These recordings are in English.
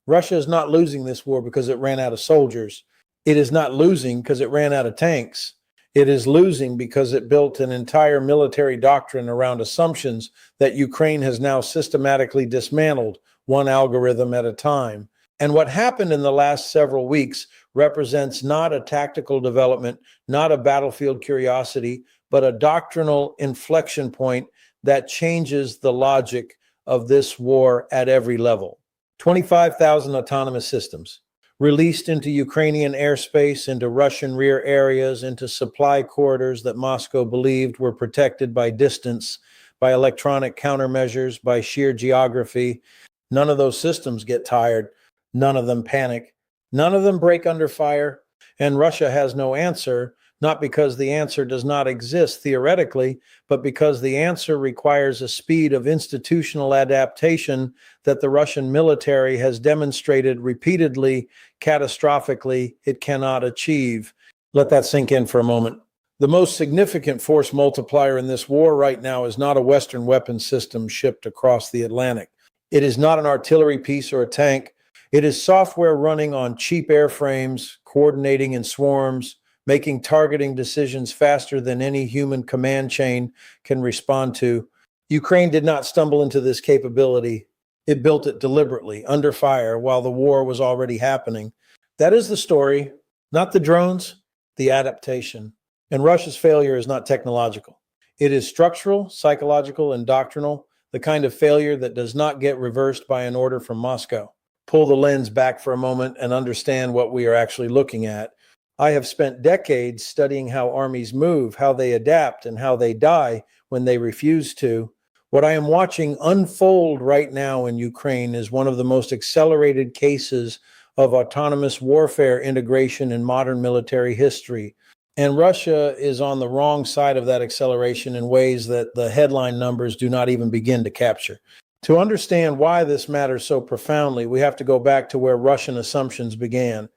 Russia is not losing this war because it ran out of soldiers. It is not losing because it ran out of tanks. It is losing because it built an entire military doctrine around assumptions that Ukraine has now systematically dismantled, one algorithm at a time. And what happened in the last several weeks represents not a tactical development, not a battlefield curiosity, but a doctrinal inflection point that changes the logic of this war at every level. 25,000 autonomous systems released into Ukrainian airspace, into Russian rear areas, into supply corridors that Moscow believed were protected by distance, by electronic countermeasures, by sheer geography. None of those systems get tired. None of them panic. None of them break under fire. And Russia has no answer, not because the answer does not exist theoretically, but because the answer requires a speed of institutional adaptation that the Russian military has demonstrated repeatedly, catastrophically, it cannot achieve. Let that sink in for a moment. The most significant force multiplier in this war right now is not a Western weapons system shipped across the Atlantic. It is not an artillery piece or a tank. It is software running on cheap airframes, coordinating in swarms, making targeting decisions faster than any human command chain can respond to. Ukraine did not stumble into this capability. It built it deliberately, under fire, while the war was already happening. That is the story, not the drones, the adaptation. And Russia's failure is not technological. It is structural, psychological, and doctrinal, the kind of failure that does not get reversed by an order from Moscow. Pull the lens back for a moment and understand what we are actually looking at. I have spent decades studying how armies move, how they adapt, and how they die when they refuse to. What I am watching unfold right now in Ukraine is one of the most accelerated cases of autonomous warfare integration in modern military history. And Russia is on the wrong side of that acceleration in ways that the headline numbers do not even begin to capture. To understand why this matters so profoundly, we have to go back to where Russian assumptions began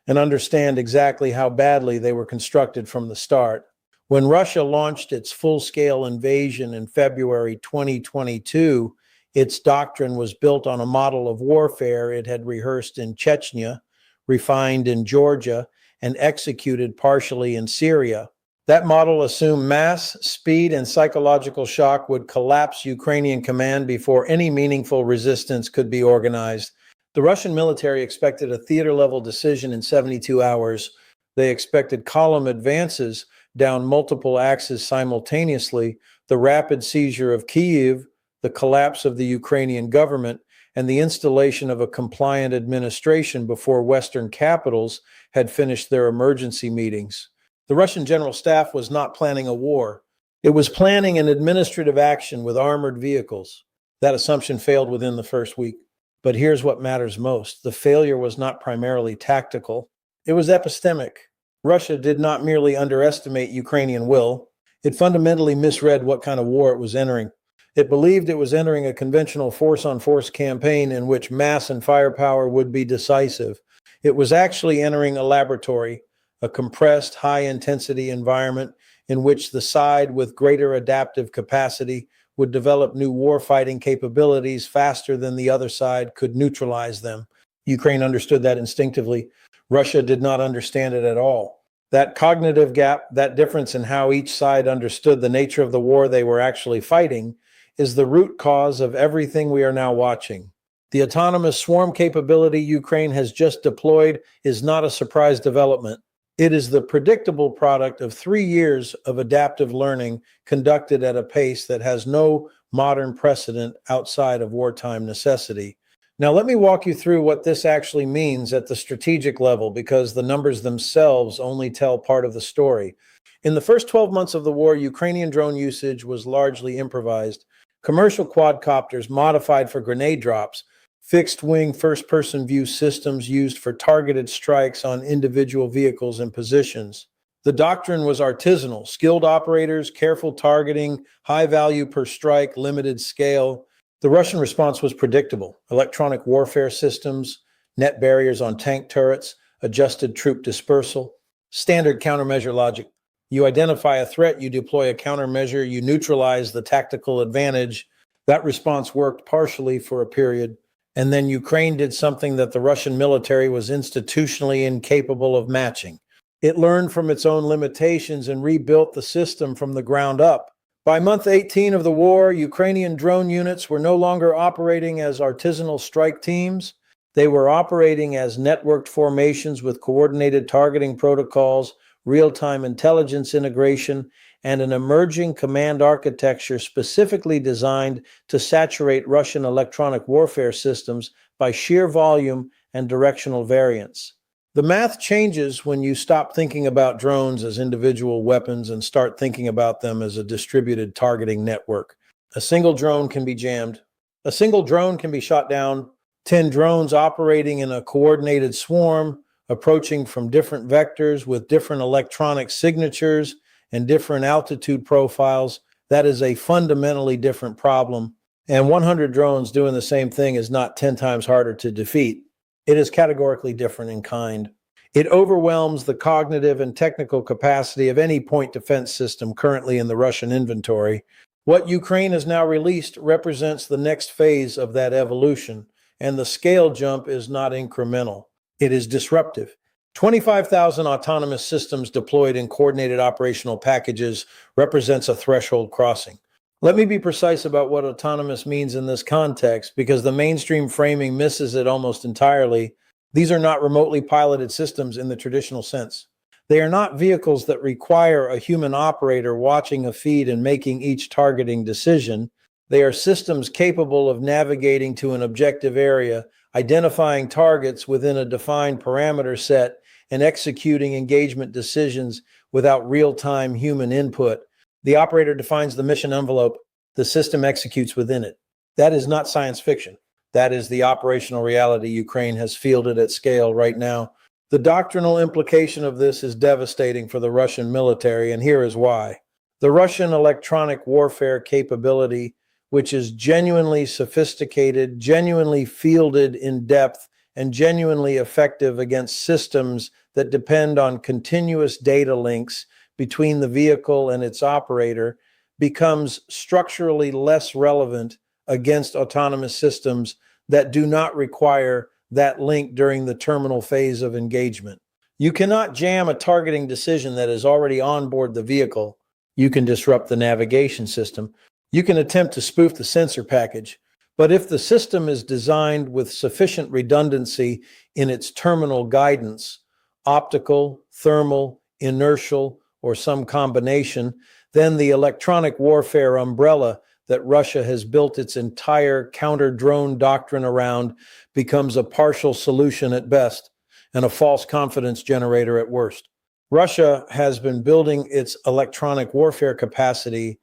and understand exactly how badly they were constructed from the start. When Russia launched its full-scale invasion in February 2022, its doctrine was built on a model of warfare it had rehearsed in Chechnya, refined in Georgia, and executed partially in Syria. That model assumed mass, speed, and psychological shock would collapse Ukrainian command before any meaningful resistance could be organized. The Russian military expected a theater-level decision in 72 hours. They expected column advances down multiple axes simultaneously, the rapid seizure of Kyiv, the collapse of the Ukrainian government, and the installation of a compliant administration before Western capitals had finished their emergency meetings. The Russian General Staff was not planning a war. It was planning an administrative action with armored vehicles. That assumption failed within the first week. But here's what matters most. The failure was not primarily tactical. It was epistemic. Russia did not merely underestimate Ukrainian will. It fundamentally misread what kind of war it was entering. It believed it was entering a conventional force-on-force campaign in which mass and firepower would be decisive. It was actually entering a laboratory, a compressed, high-intensity environment in which the side with greater adaptive capacity would develop new warfighting capabilities faster than the other side could neutralize them. Ukraine understood that instinctively. Russia did not understand it at all. That cognitive gap, that difference in how each side understood the nature of the war they were actually fighting, is the root cause of everything we are now watching. The autonomous swarm capability Ukraine has just deployed is not a surprise development. It is the predictable product of 3 years of adaptive learning conducted at a pace that has no modern precedent outside of wartime necessity. Now, let me walk you through what this actually means at the strategic level, because the numbers themselves only tell part of the story. In the first 12 months of the war, Ukrainian drone usage was largely improvised. Commercial quadcopters modified for grenade drops, fixed-wing first-person view systems used for targeted strikes on individual vehicles and positions. The doctrine was artisanal: skilled operators, careful targeting, high value per strike, limited scale. The Russian response was predictable: electronic warfare systems, net barriers on tank turrets, adjusted troop dispersal, standard countermeasure logic. You identify a threat, you deploy a countermeasure, you neutralize the tactical advantage. That response worked partially for a period. And then Ukraine did something that the Russian military was institutionally incapable of matching. It learned from its own limitations and rebuilt the system from the ground up. By month 18 of the war, Ukrainian drone units were no longer operating as artisanal strike teams. They were operating as networked formations with coordinated targeting protocols, real-time intelligence integration, and an emerging command architecture specifically designed to saturate Russian electronic warfare systems by sheer volume and directional variance. The math changes when you stop thinking about drones as individual weapons and start thinking about them as a distributed targeting network. A single drone can be jammed. A single drone can be shot down. 10 drones operating in a coordinated swarm, approaching from different vectors with different electronic signatures and different altitude profiles. That is a fundamentally different problem. And 100 drones doing the same thing is not 10 times harder to defeat. It is categorically different in kind. It overwhelms the cognitive and technical capacity of any point defense system currently in the Russian inventory. What Ukraine has now released represents the next phase of that evolution, and the scale jump is not incremental. It is disruptive. 25,000 autonomous systems deployed in coordinated operational packages represents a threshold crossing. Let me be precise about what autonomous means in this context, because the mainstream framing misses it almost entirely. These are not remotely piloted systems in the traditional sense. They are not vehicles that require a human operator watching a feed and making each targeting decision. They are systems capable of navigating to an objective area, identifying targets within a defined parameter set, and executing engagement decisions without real-time human input. The operator defines the mission envelope. The system executes within it. That is not science fiction. That is the operational reality Ukraine has fielded at scale right now. The doctrinal implication of this is devastating for the Russian military, and here is why. The Russian electronic warfare capability, which is genuinely sophisticated, genuinely fielded in depth, and genuinely effective against systems that depend on continuous data links between the vehicle and its operator, becomes structurally less relevant against autonomous systems that do not require that link during the terminal phase of engagement. You cannot jam a targeting decision that is already on board the vehicle. You can disrupt the navigation system. You can attempt to spoof the sensor package. But if the system is designed with sufficient redundancy in its terminal guidance, optical, thermal, inertial, or some combination, then the electronic warfare umbrella that Russia has built its entire counter-drone doctrine around becomes a partial solution at best and a false confidence generator at worst. Russia has been building its electronic warfare capacity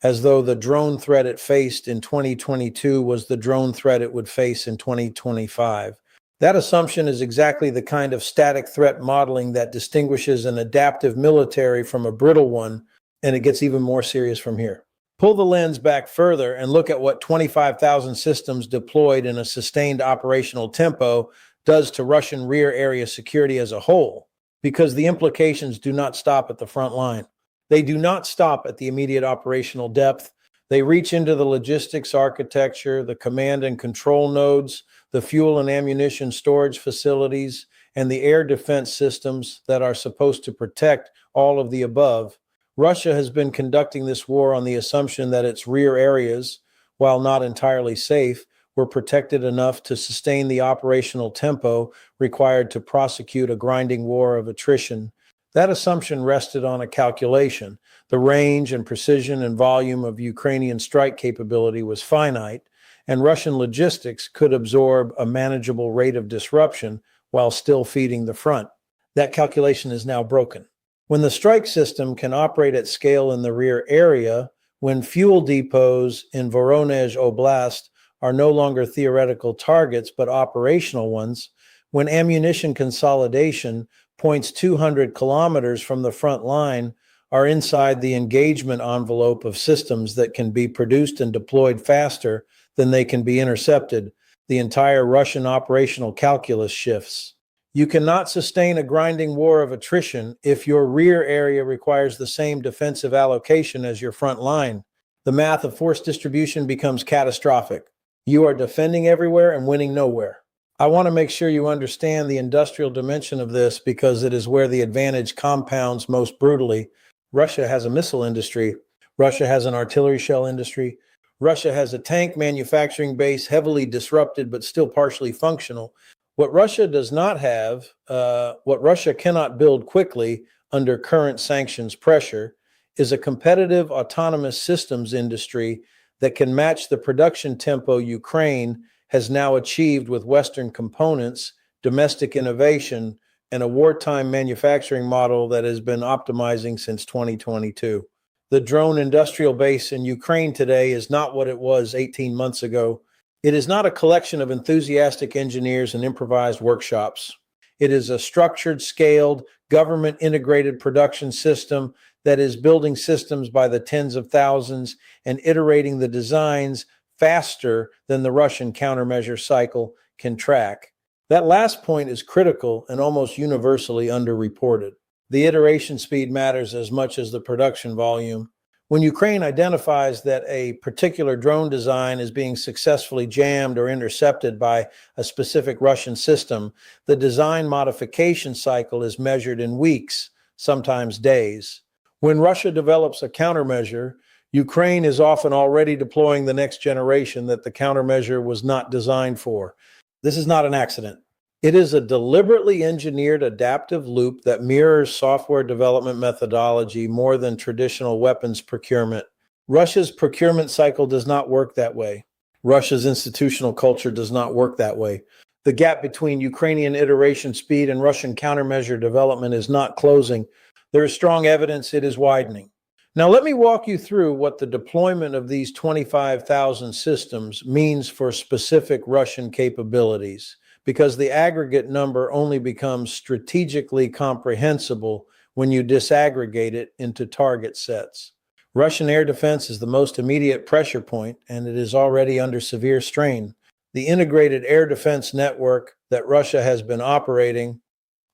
as though the drone threat it faced in 2022 was the drone threat it would face in 2025. That assumption is exactly the kind of static threat modeling that distinguishes an adaptive military from a brittle one, and it gets even more serious from here. Pull the lens back further and look at what 25,000 systems deployed in a sustained operational tempo does to Russian rear area security as a whole, because the implications do not stop at the front line. They do not stop at the immediate operational depth. They reach into the logistics architecture, the command and control nodes, the fuel and ammunition storage facilities, and the air defense systems that are supposed to protect all of the above. Russia has been conducting this war on the assumption that its rear areas, while not entirely safe, were protected enough to sustain the operational tempo required to prosecute a grinding war of attrition. That assumption rested on a calculation. The range and precision and volume of Ukrainian strike capability was finite, and Russian logistics could absorb a manageable rate of disruption while still feeding the front. That calculation is now broken. When the strike system can operate at scale in the rear area, when fuel depots in Voronezh Oblast are no longer theoretical targets but operational ones, when ammunition consolidation points 200 kilometers from the front line are inside the engagement envelope of systems that can be produced and deployed faster than they can be intercepted, the entire Russian operational calculus shifts. You cannot sustain a grinding war of attrition if your rear area requires the same defensive allocation as your front line. The math of force distribution becomes catastrophic. You are defending everywhere and winning nowhere. I want to make sure you understand the industrial dimension of this because it is where the advantage compounds most brutally. Russia has a missile industry. Russia has an artillery shell industry. Russia has a tank manufacturing base heavily disrupted but still partially functional. What Russia does not have, what Russia cannot build quickly under current sanctions pressure, is a competitive autonomous systems industry that can match the production tempo Ukraine has now achieved with Western components, domestic innovation, and a wartime manufacturing model that has been optimizing since 2022. The drone industrial base in Ukraine today is not what it was 18 months ago. It is not a collection of enthusiastic engineers and improvised workshops. It is a structured, scaled, government integrated production system that is building systems by the tens of thousands and iterating the designs faster than the Russian countermeasure cycle can track. That last point is critical and almost universally underreported. The iteration speed matters as much as the production volume. When Ukraine identifies that a particular drone design is being successfully jammed or intercepted by a specific Russian system, the design modification cycle is measured in weeks, sometimes days. When Russia develops a countermeasure, Ukraine is often already deploying the next generation that the countermeasure was not designed for. This is not an accident. It is a deliberately engineered adaptive loop that mirrors software development methodology more than traditional weapons procurement. Russia's procurement cycle does not work that way. Russia's institutional culture does not work that way. The gap between Ukrainian iteration speed and Russian countermeasure development is not closing. There is strong evidence it is widening. Now, let me walk you through what the deployment of these 25,000 systems means for specific Russian capabilities, because the aggregate number only becomes strategically comprehensible when you disaggregate it into target sets. Russian air defense is the most immediate pressure point, and it is already under severe strain. The integrated air defense network that Russia has been operating,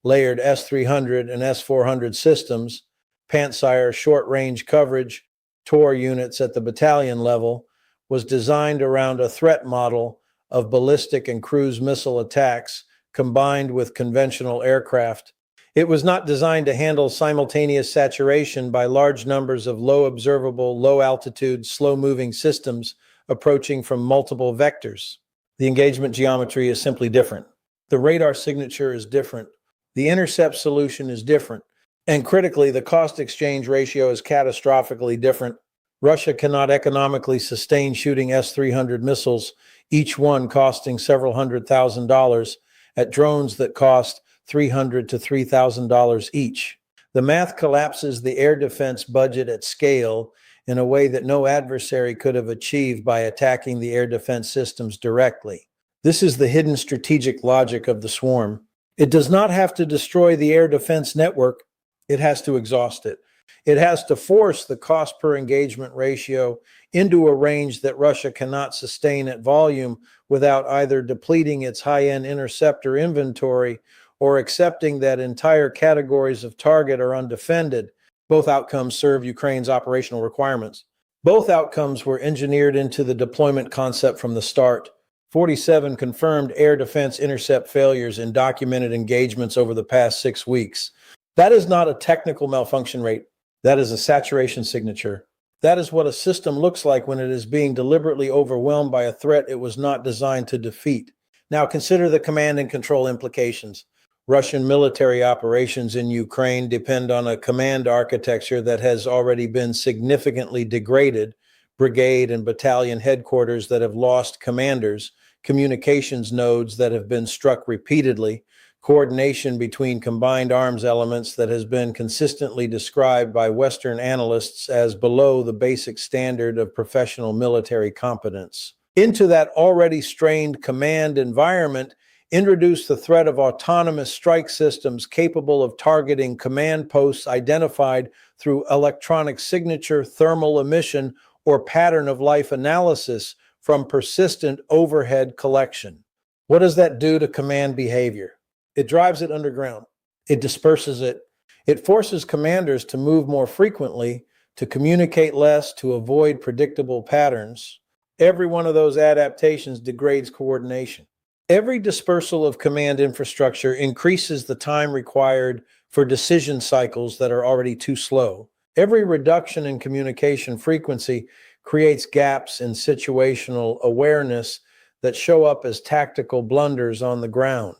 layered S-300 and S-400 systems, Pantsir short-range coverage, TOR units at the battalion level, was designed around a threat model of ballistic and cruise missile attacks combined with conventional aircraft. It was not designed to handle simultaneous saturation by large numbers of low observable, low altitude, slow moving systems approaching from multiple vectors. The engagement geometry is simply different. The radar signature is different. The intercept solution is different. And critically, the cost exchange ratio is catastrophically different. Russia cannot economically sustain shooting S-300 missiles, each one costing several $100,000, at drones that cost $300 to $3,000 each. The math collapses the air defense budget at scale in a way that no adversary could have achieved by attacking the air defense systems directly. This is the hidden strategic logic of the swarm. It does not have to destroy the air defense network. It has to exhaust it. It has to force the cost per engagement ratio into a range that Russia cannot sustain at volume without either depleting its high-end interceptor inventory or accepting that entire categories of target are undefended. Both outcomes serve Ukraine's operational requirements. Both outcomes were engineered into the deployment concept from the start. 47 confirmed air defense intercept failures in documented engagements over the past 6 weeks. That is not a technical malfunction rate. That is a saturation signature. That is what a system looks like when it is being deliberately overwhelmed by a threat it was not designed to defeat. Now consider the command and control implications. Russian military operations in Ukraine depend on a command architecture that has already been significantly degraded, brigade and battalion headquarters that have lost commanders, communications nodes that have been struck repeatedly, coordination between combined arms elements that has been consistently described by Western analysts as below the basic standard of professional military competence. Into that already strained command environment, introduce the threat of autonomous strike systems capable of targeting command posts identified through electronic signature, thermal emission, or pattern of life analysis from persistent overhead collection. What does that do to command behavior? It drives it underground. It disperses it. It forces commanders to move more frequently, to communicate less, to avoid predictable patterns. Every one of those adaptations degrades coordination. Every dispersal of command infrastructure increases the time required for decision cycles that are already too slow. Every reduction in communication frequency creates gaps in situational awareness that show up as tactical blunders on the ground.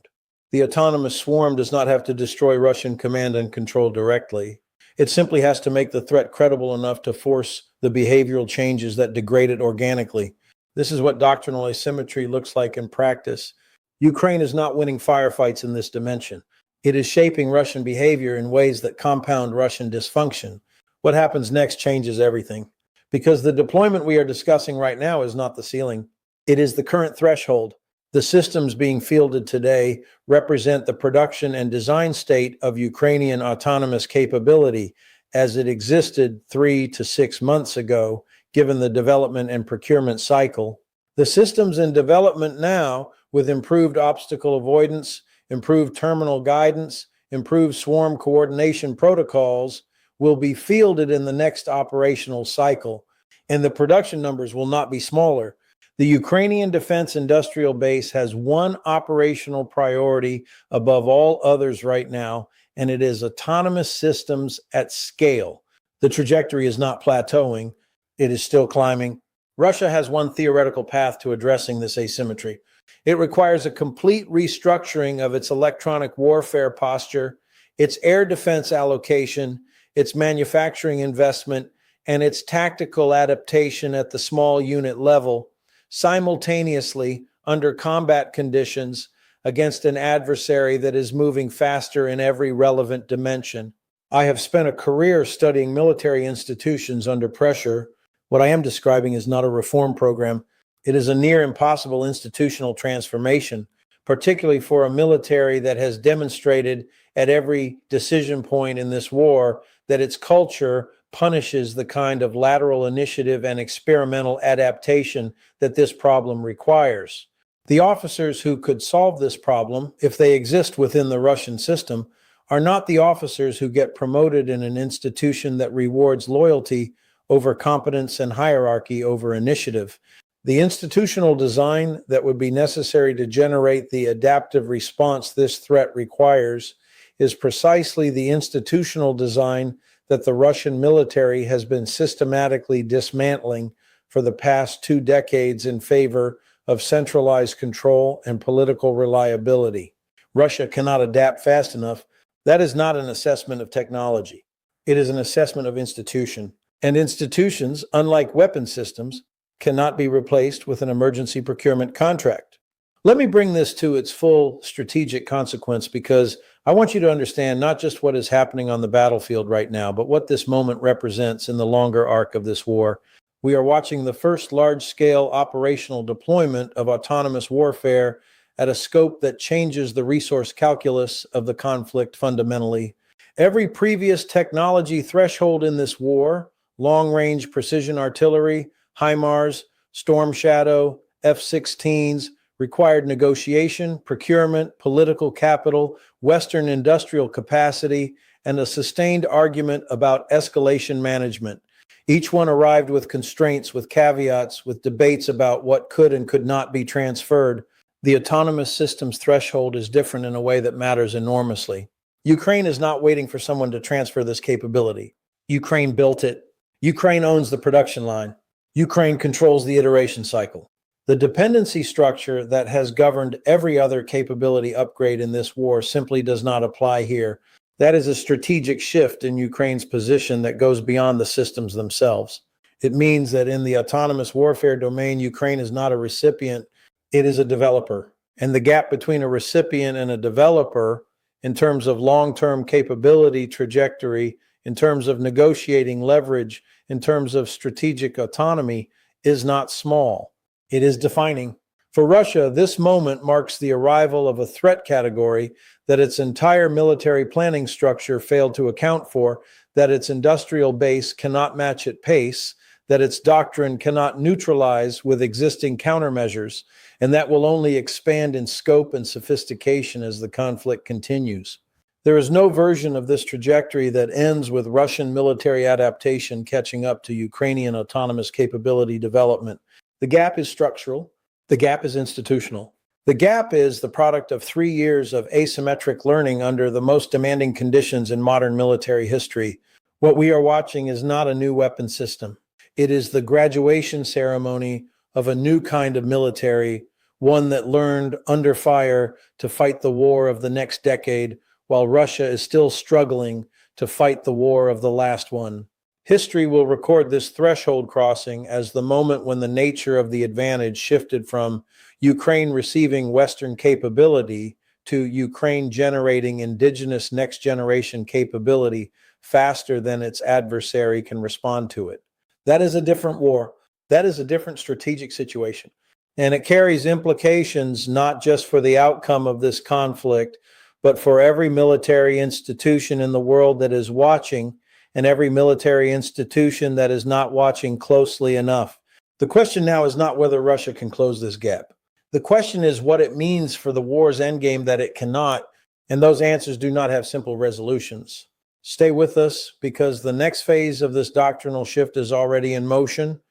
The autonomous swarm does not have to destroy Russian command and control directly. It simply has to make the threat credible enough to force the behavioral changes that degrade it organically. This is what doctrinal asymmetry looks like in practice. Ukraine is not winning firefights in this dimension. It is shaping Russian behavior in ways that compound Russian dysfunction. What happens next changes everything. Because the deployment we are discussing right now is not the ceiling. It is the current threshold. The systems being fielded today represent the production and design state of Ukrainian autonomous capability as it existed 3 to 6 months ago, given the development and procurement cycle. The systems in development now, with improved obstacle avoidance, improved terminal guidance, improved swarm coordination protocols, will be fielded in the next operational cycle, and the production numbers will not be smaller. The Ukrainian defense industrial base has one operational priority above all others right now, and it is autonomous systems at scale. The trajectory is not plateauing, it is still climbing. Russia has one theoretical path to addressing this asymmetry. It requires a complete restructuring of its electronic warfare posture, its air defense allocation, its manufacturing investment, and its tactical adaptation at the small unit level, simultaneously under combat conditions against an adversary that is moving faster in every relevant dimension. I have spent a career studying military institutions under pressure. What I am describing is not a reform program. It is a near impossible institutional transformation, particularly for a military that has demonstrated at every decision point in this war that its culture punishes the kind of lateral initiative and experimental adaptation that this problem requires. The officers who could solve this problem, if they exist within the Russian system, are not the officers who get promoted in an institution that rewards loyalty over competence and hierarchy over initiative. The institutional design that would be necessary to generate the adaptive response this threat requires is precisely the institutional design that the Russian military has been systematically dismantling for the past 2 decades in favor of centralized control and political reliability. Russia cannot adapt fast enough. That is not an assessment of technology. It is an assessment of institution. And institutions, unlike weapon systems, cannot be replaced with an emergency procurement contract. Let me bring this to its full strategic consequence, because I want you to understand not just what is happening on the battlefield right now, but what this moment represents in the longer arc of this war. We are watching the first large-scale operational deployment of autonomous warfare at a scope that changes the resource calculus of the conflict fundamentally. Every previous technology threshold in this war, long-range precision artillery, HIMARS, Storm Shadow, F-16s, required negotiation, procurement, political capital, Western industrial capacity, and a sustained argument about escalation management. Each one arrived with constraints, with caveats, with debates about what could and could not be transferred. The autonomous systems threshold is different in a way that matters enormously. Ukraine is not waiting for someone to transfer this capability. Ukraine built it. Ukraine owns the production line. Ukraine controls the iteration cycle. The dependency structure that has governed every other capability upgrade in this war simply does not apply here. That is a strategic shift in Ukraine's position that goes beyond the systems themselves. It means that in the autonomous warfare domain, Ukraine is not a recipient, it is a developer. And the gap between a recipient and a developer, in terms of long-term capability trajectory, in terms of negotiating leverage, in terms of strategic autonomy, is not small. It is defining. For Russia, this moment marks the arrival of a threat category that its entire military planning structure failed to account for, that its industrial base cannot match at pace, that its doctrine cannot neutralize with existing countermeasures, and that will only expand in scope and sophistication as the conflict continues. There is no version of this trajectory that ends with Russian military adaptation catching up to Ukrainian autonomous capability development. The gap is structural. The gap is institutional. The gap is the product of 3 years of asymmetric learning under the most demanding conditions in modern military history. What we are watching is not a new weapon system. It is the graduation ceremony of a new kind of military, one that learned under fire to fight the war of the next decade, while Russia is still struggling to fight the war of the last one. History will record this threshold crossing as the moment when the nature of the advantage shifted from Ukraine receiving Western capability to Ukraine generating indigenous next generation capability faster than its adversary can respond to it. That is a different war. That is a different strategic situation. And it carries implications not just for the outcome of this conflict, but for every military institution in the world that is watching and every military institution that is not watching closely enough. The question now is not whether Russia can close this gap. The question is what it means for the war's endgame that it cannot, and those answers do not have simple resolutions. Stay with us because the next phase of this doctrinal shift is already in motion,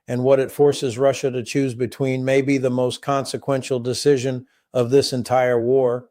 and what it forces Russia to choose between may be the most consequential decision of this entire war.